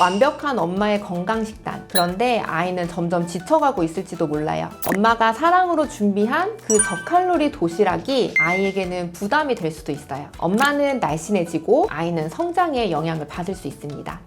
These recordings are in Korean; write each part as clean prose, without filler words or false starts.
완벽한 엄마의 건강 식단. 그런데 아이는 점점 지쳐가고 있을지도 몰라요. 엄마가 사랑으로 준비한 그 저칼로리 도시락이 아이에게는 부담이 될 수도 있어요. 엄마는 날씬해지고 아이는 성장에 영향을 받을 수 있습니다.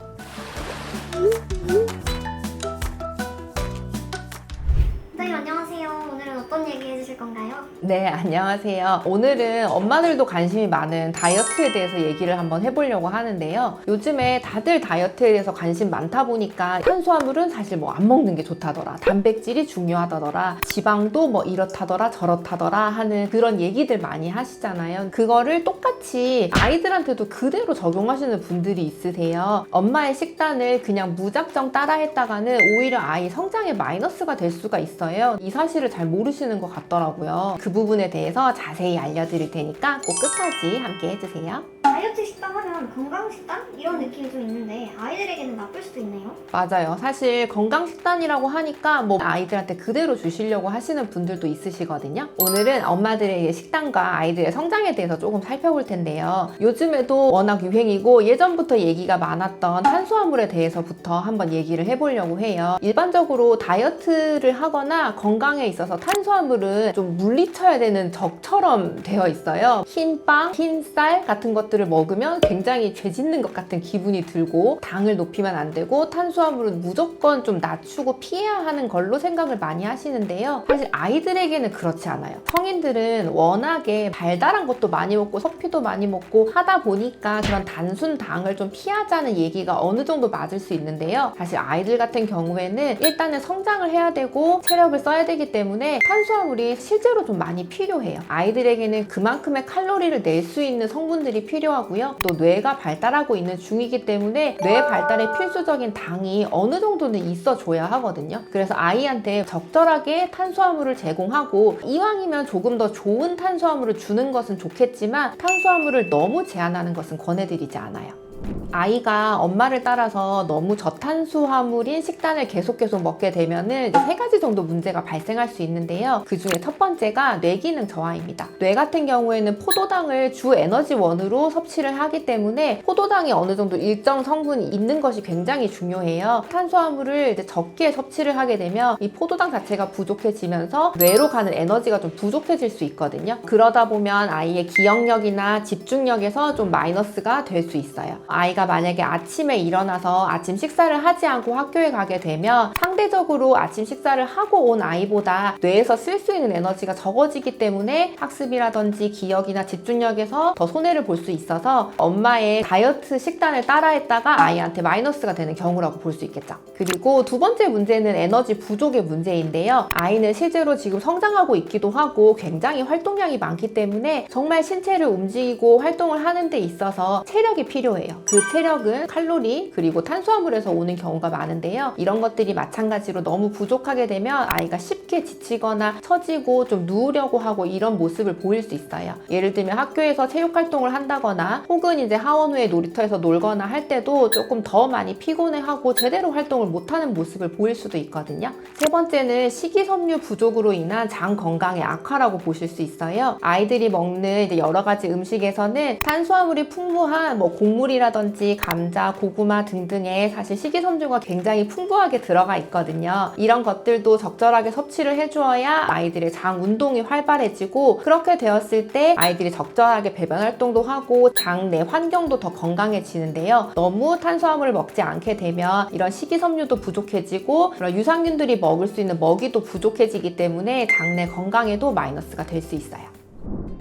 선생님 안녕하세요. 오늘은 어떤 얘기 해주실 건가요? 네, 안녕하세요. 오늘은 엄마들도 관심이 많은 다이어트에 대해서 얘기를 한번 해보려고 하는데요. 요즘에 다들 다이어트에 대해서 관심 많다 보니까 탄수화물은 사실 뭐 안 먹는 게 좋다더라, 단백질이 중요하다더라, 지방도 뭐 이렇다더라 저렇다더라 하는 그런 얘기들 많이 하시잖아요. 그거를 똑같이 아이들한테도 그대로 적용하시는 분들이 있으세요. 엄마의 식단을 그냥 무작정 따라했다가는 오히려 아이 성장에 마이너스가 될 수가 있어요. 이 사실을 잘 모르시는 것 같더라고요. 그 부분에 대해서 자세히 알려드릴 테니까 꼭 끝까지 함께 해주세요. 다이어트 식단 하면 건강 식단? 이런 느낌이 좀 있는데 아이들에게는 나쁠 수도 있네요. 맞아요. 사실 건강식단이라고 하니까 뭐 아이들한테 그대로 주시려고 하시는 분들도 있으시거든요. 오늘은 엄마들의 식단과 아이들의 성장에 대해서 조금 살펴볼 텐데요. 요즘에도 워낙 유행이고 예전부터 얘기가 많았던 탄수화물에 대해서부터 한번 얘기를 해보려고 해요. 일반적으로 다이어트를 하거나 건강에 있어서 탄수화물은 좀 물리쳐야 되는 적처럼 되어 있어요. 흰 빵, 흰 쌀 같은 것들을 먹으면 굉장히 죄 짓는 것 같은 기분이 들고 당을 높이면 안 되고 탄수화물은 무조건 좀 낮추고 피해야 하는 걸로 생각을 많이 하시는데요. 사실 아이들에게는 그렇지 않아요. 성인들은 워낙에 달달한 것도 많이 먹고 커피도 많이 먹고 하다 보니까 그런 단순 당을 좀 피하자는 얘기가 어느 정도 맞을 수 있는데요. 사실 아이들 같은 경우에는 일단은 성장을 해야 되고 체력을 써야 되기 때문에 탄수화물이 실제로 좀 많이 필요해요. 아이들에게는 그만큼의 칼로리를 낼 수 있는 성분들이 필요하고요. 또 뇌가 발달하고 있는 중이기 때문에 뇌 발달에 필수적인 당이 어느 정도는 있어줘야 하거든요. 그래서 아이한테 적절하게 탄수화물을 제공하고 이왕이면 조금 더 좋은 탄수화물을 주는 것은 좋겠지만 탄수화물을 너무 제한하는 것은 권해드리지 않아요. 아이가 엄마를 따라서 너무 저탄수화물인 식단을 계속 먹게 되면은 세 가지 정도 문제가 발생할 수 있는데요. 그 중에 첫 번째가 뇌기능 저하입니다. 뇌 같은 경우에는 포도당을 주 에너지원으로 섭취를 하기 때문에 포도당이 어느 정도 일정 성분이 있는 것이 굉장히 중요해요. 탄수화물을 이제 적게 섭취를 하게 되면 이 포도당 자체가 부족해지면서 뇌로 가는 에너지가 좀 부족해질 수 있거든요. 그러다 보면 아이의 기억력이나 집중력에서 좀 마이너스가 될 수 있어요. 아이가 만약에 아침에 일어나서 아침 식사를 하지 않고 학교에 가게 되면 상대적으로 아침 식사를 하고 온 아이보다 뇌에서 쓸 수 있는 에너지가 적어지기 때문에 학습이라든지 기억이나 집중력에서 더 손해를 볼 수 있어서 엄마의 다이어트 식단을 따라했다가 아이한테 마이너스가 되는 경우라고 볼 수 있겠죠. 그리고 두 번째 문제는 에너지 부족의 문제인데요. 아이는 실제로 지금 성장하고 있기도 하고 굉장히 활동량이 많기 때문에 정말 신체를 움직이고 활동을 하는 데 있어서 체력이 필요해요. 그 체력은 칼로리 그리고 탄수화물에서 오는 경우가 많은데요. 이런 것들이 마찬가지로 너무 부족하게 되면 아이가 쉽게 지치거나 처지고 좀 누우려고 하고 이런 모습을 보일 수 있어요. 예를 들면 학교에서 체육활동을 한다거나 혹은 이제 하원 후에 놀이터에서 놀거나 할 때도 조금 더 많이 피곤해하고 제대로 활동을 못하는 모습을 보일 수도 있거든요. 세 번째는 식이섬유 부족으로 인한 장 건강의 악화라고 보실 수 있어요. 아이들이 먹는 이제 여러 가지 음식에서는 탄수화물이 풍부한 뭐 곡물이라든지 감자, 고구마 등등의 사실 식이섬유가 굉장히 풍부하게 들어가 있거든요. 이런 것들도 적절하게 섭취를 해주어야 아이들의 장 운동이 활발해지고 그렇게 되었을 때 아이들이 적절하게 배변 활동도 하고 장 내 환경도 더 건강해지는데요. 너무 탄수화물을 먹지 않게 되면 이런 식이섬유도 부족해지고 그런 유산균들이 먹을 수 있는 먹이도 부족해지기 때문에 장내 건강에도 마이너스가 될 수 있어요.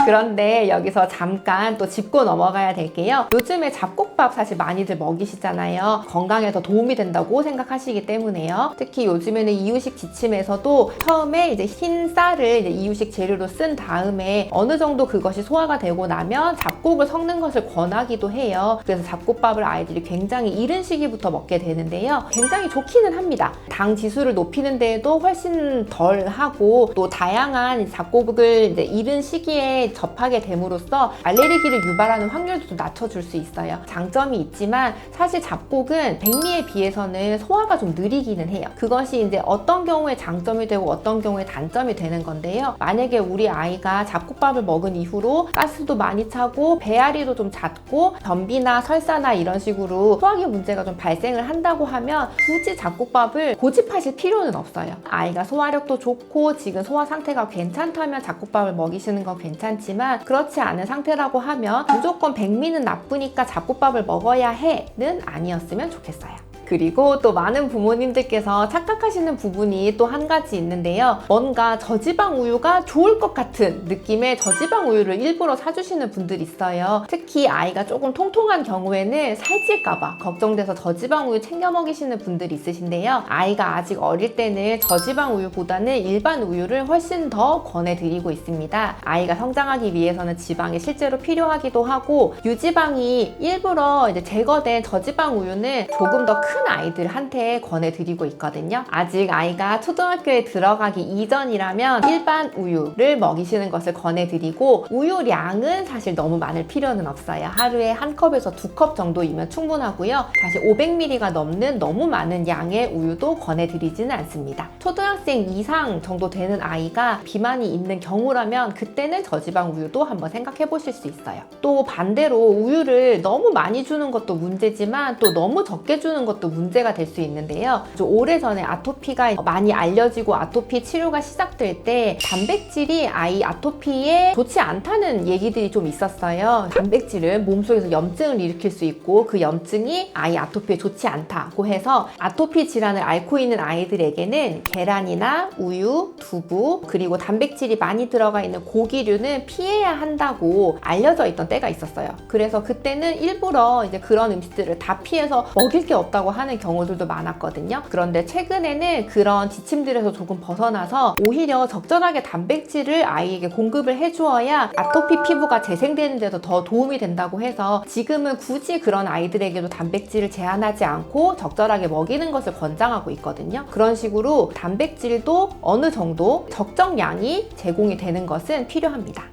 그런데 여기서 잠깐 또 짚고 넘어가야 될게요. 요즘에 잡곡밥 사실 많이들 먹이시잖아요. 건강에 더 도움이 된다고 생각하시기 때문에요. 특히 요즘에는 이유식 지침에서도 처음에 이제 흰 쌀을 이제 이유식 재료로 쓴 다음에 어느 정도 그것이 소화가 되고 나면 잡곡을 섞는 것을 권하기도 해요. 그래서 잡곡밥을 아이들이 굉장히 이른 시기부터 먹게 되는데요. 굉장히 좋기는 합니다. 당 지수를 높이는 데에도 훨씬 덜 하고 또 다양한 잡곡을 이제 이른 시기에 접하게 됨으로써 알레르기를 유발하는 확률도 좀 낮춰줄 수 있어요. 장점이 있지만 사실 잡곡은 백미에 비해서는 소화가 좀 느리기는 해요. 그것이 이제 어떤 경우에 장점이 되고 어떤 경우에 단점이 되는 건데요. 만약에 우리 아이가 잡곡밥을 먹은 이후로 가스도 많이 차고 배앓이도 좀 잦고 변비나 설사나 이런 식으로 소화기 문제가 좀 발생을 한다고 하면 굳이 잡곡밥을 고집하실 필요는 없어요. 아이가 소화력도 좋고 지금 소화 상태가 괜찮다면 잡곡밥을 먹이시는 건 괜찮지만 그렇지 않은 상태라고 하면 무조건 백미는 나쁘니까 잡곡밥을 먹어야 해는 아니었으면 좋겠어요. 그리고 또 많은 부모님들께서 착각하시는 부분이 또 한 가지 있는데요. 뭔가 저지방 우유가 좋을 것 같은 느낌의 저지방 우유를 일부러 사주시는 분들이 있어요. 특히 아이가 조금 통통한 경우에는 살찔까봐 걱정돼서 저지방 우유 챙겨 먹이시는 분들이 있으신데요. 아이가 아직 어릴 때는 저지방 우유보다는 일반 우유를 훨씬 더 권해드리고 있습니다. 아이가 성장하기 위해서는 지방이 실제로 필요하기도 하고 유지방이 일부러 이제 제거된 저지방 우유는 조금 더 큰 아이들한테 권해드리고 있거든요. 아직 아이가 초등학교에 들어가기 이전이라면 일반 우유를 먹이시는 것을 권해드리고 우유량은 사실 너무 많을 필요는 없어요. 하루에 한 컵에서 2컵 정도이면 충분하고요. 사실 500ml가 넘는 너무 많은 양의 우유도 권해드리지는 않습니다. 초등학생 이상 정도 되는 아이가 비만이 있는 경우라면 그때는 저지방 우유도 한번 생각해 보실 수 있어요. 또 반대로 우유를 너무 많이 주는 것도 문제지만 또 너무 적게 주는 것도 문제가 될 수 있는데요. 오래전에 아토피가 많이 알려지고 아토피 치료가 시작될 때 단백질이 아이 아토피에 좋지 않다는 얘기들이 좀 있었어요. 단백질은 몸속에서 염증을 일으킬 수 있고 그 염증이 아이 아토피에 좋지 않다고 해서 아토피 질환을 앓고 있는 아이들에게는 계란이나 우유, 두부 그리고 단백질이 많이 들어가 있는 고기류는 피해야 한다고 알려져 있던 때가 있었어요. 그래서 그때는 일부러 이제 그런 음식들을 다 피해서 먹일 게 없다고 하는 경우들도 많았거든요. 그런데 최근에는 그런 지침들에서 조금 벗어나서 오히려 적절하게 단백질을 아이에게 공급을 해주어야 아토피 피부가 재생되는 데도 더 도움이 된다고 해서 지금은 굳이 그런 아이들에게도 단백질을 제한하지 않고 적절하게 먹이는 것을 권장하고 있거든요. 그런 식으로 단백질도 어느 정도 적정량이 제공이 되는 것은 필요합니다.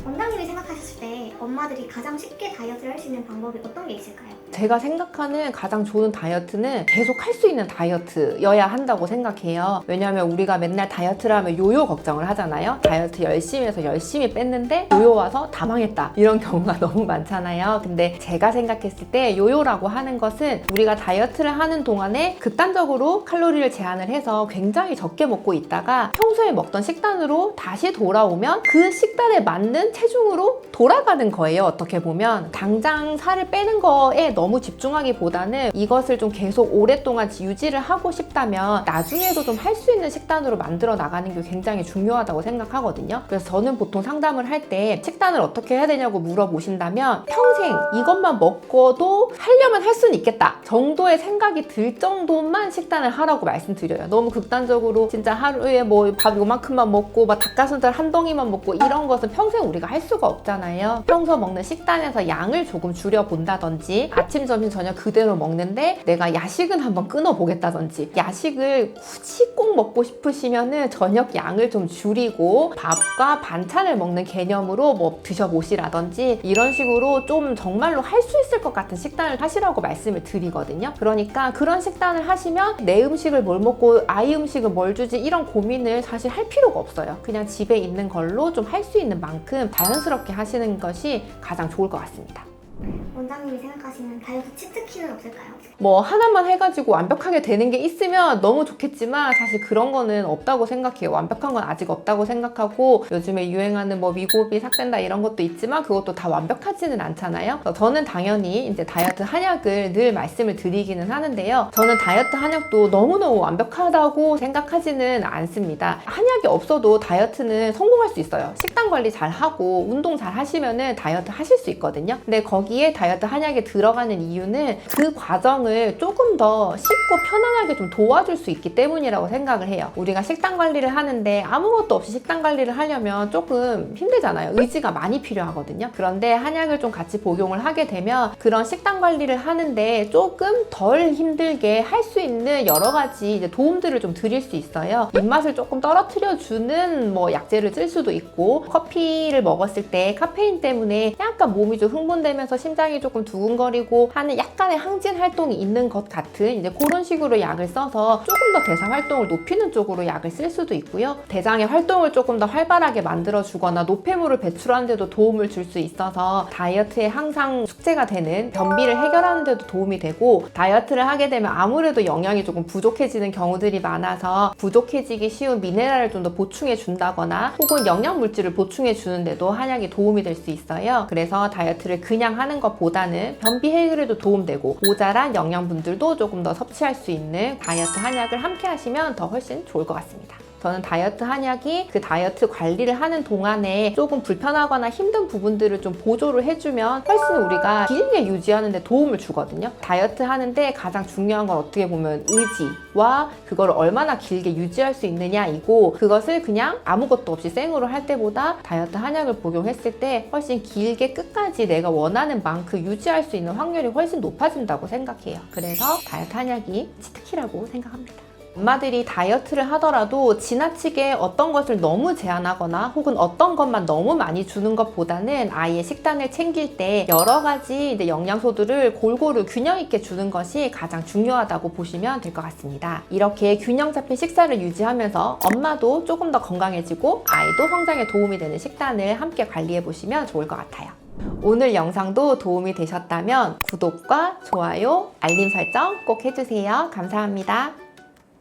원장님이 생각하셨을 때 엄마들이 가장 쉽게 다이어트를 할 수 있는 방법이 어떤 게 있을까요? 제가 생각하는 가장 좋은 다이어트는 계속 할 수 있는 다이어트여야 한다고 생각해요. 왜냐하면 우리가 맨날 다이어트를 하면 요요 걱정을 하잖아요. 다이어트 열심히 해서 열심히 뺐는데 요요 와서 다 망했다 이런 경우가 너무 많잖아요. 근데 제가 생각했을 때 요요라고 하는 것은 우리가 다이어트를 하는 동안에 극단적으로 칼로리를 제한을 해서 굉장히 적게 먹고 있다가 평소에 먹던 식단으로 다시 돌아오면 그 식단에 맞는 체중으로 돌아가는 거예요. 어떻게 보면 당장 살을 빼는 거에 너무 집중하기보다는 이것을 좀 계속 오랫동안 유지를 하고 싶다면 나중에도 좀 할 수 있는 식단으로 만들어 나가는 게 굉장히 중요하다고 생각하거든요. 그래서 저는 보통 상담을 할 때 식단을 어떻게 해야 되냐고 물어보신다면 평생 이것만 먹고도 하려면 할 수는 있겠다 정도의 생각이 들 정도만 식단을 하라고 말씀드려요. 너무 극단적으로 진짜 하루에 뭐 밥 요만큼만 먹고 막 닭가슴살 한 덩이만 먹고 이런 것은 평생 우리가 할 수가 없잖아요. 평소 먹는 식단에서 양을 조금 줄여본다든지 아침, 점심, 저녁 그대로 먹는데 내가 야식은 한번 끊어보겠다든지 야식을 굳이 꼭 먹고 싶으시면은 저녁 양을 좀 줄이고 밥과 반찬을 먹는 개념으로 뭐 드셔보시라든지 이런 식으로 좀 정말로 할 수 있을 것 같은 식단을 하시라고 말씀을 드리거든요. 그러니까 그런 식단을 하시면 내 음식을 뭘 먹고 아이 음식을 뭘 주지 이런 고민을 사실 할 필요가 없어요. 그냥 집에 있는 걸로 좀 할 수 있는 만큼 자연스럽게 하시는 것이 가장 좋을 것 같습니다. 원장님이 생각하시는 다이어트 치트키는 없을까요? 뭐 하나만 해가지고 완벽하게 되는 게 있으면 너무 좋겠지만 사실 그런 거는 없다고 생각해요. 완벽한 건 아직 없다고 생각하고 요즘에 유행하는 뭐 위고비 삭된다 이런 것도 있지만 그것도 다 완벽하지는 않잖아요. 저는 당연히 이제 다이어트 한약을 늘 말씀을 드리기는 하는데요. 저는 다이어트 한약도 너무너무 완벽하다고 생각하지는 않습니다. 한약이 없어도 다이어트는 성공할 수 있어요. 식단 관리 잘 하고 운동 잘 하시면은 다이어트 하실 수 있거든요. 근데 거기 여기에 다이어트 한약이 들어가는 이유는 그 과정을 조금 더 쉽고 편안하게 좀 도와줄 수 있기 때문이라고 생각을 해요. 우리가 식단 관리를 하는데 아무것도 없이 식단 관리를 하려면 조금 힘들잖아요. 의지가 많이 필요하거든요. 그런데 한약을 좀 같이 복용을 하게 되면 그런 식단 관리를 하는데 조금 덜 힘들게 할 수 있는 여러 가지 이제 도움들을 좀 드릴 수 있어요. 입맛을 조금 떨어뜨려주는 뭐 약재를 쓸 수도 있고, 커피를 먹었을 때 카페인 때문에 약간 몸이 좀 흥분되면서 심장이 조금 두근거리고 하는 약간의 항진 활동이 있는 것 같은 이제 그런 식으로 약을 써서 조금 더 대사 활동을 높이는 쪽으로 약을 쓸 수도 있고요. 대장의 활동을 조금 더 활발하게 만들어주거나 노폐물을 배출하는 데도 도움을 줄 수 있어서 다이어트에 항상 숙제가 되는 변비를 해결하는 데도 도움이 되고, 다이어트를 하게 되면 아무래도 영양이 조금 부족해지는 경우들이 많아서 부족해지기 쉬운 미네랄을 좀 더 보충해 준다거나 혹은 영양 물질을 보충해 주는데도 한약이 도움이 될 수 있어요. 그래서 다이어트를 그냥 하는 것보다는 변비 해결에도 도움되고 모자란 영양분들도 조금 더 섭취할 수 있는 다이어트 한약을 함께 하시면 더 훨씬 좋을 것 같습니다. 저는 다이어트 한약이 그 다이어트 관리를 하는 동안에 조금 불편하거나 힘든 부분들을 좀 보조를 해주면 훨씬 우리가 길게 유지하는 데 도움을 주거든요. 다이어트 하는데 가장 중요한 건 어떻게 보면 의지와 그걸 얼마나 길게 유지할 수 있느냐이고, 그것을 그냥 아무것도 없이 생으로 할 때보다 다이어트 한약을 복용했을 때 훨씬 길게 끝까지 내가 원하는 만큼 유지할 수 있는 확률이 훨씬 높아진다고 생각해요. 그래서 다이어트 한약이 치트키라고 생각합니다. 엄마들이 다이어트를 하더라도 지나치게 어떤 것을 너무 제한하거나 혹은 어떤 것만 너무 많이 주는 것보다는 아이의 식단을 챙길 때 여러 가지 이제 영양소들을 골고루 균형 있게 주는 것이 가장 중요하다고 보시면 될 것 같습니다. 이렇게 균형 잡힌 식사를 유지하면서 엄마도 조금 더 건강해지고 아이도 성장에 도움이 되는 식단을 함께 관리해 보시면 좋을 것 같아요. 오늘 영상도 도움이 되셨다면 구독과 좋아요, 알림 설정 꼭 해주세요. 감사합니다.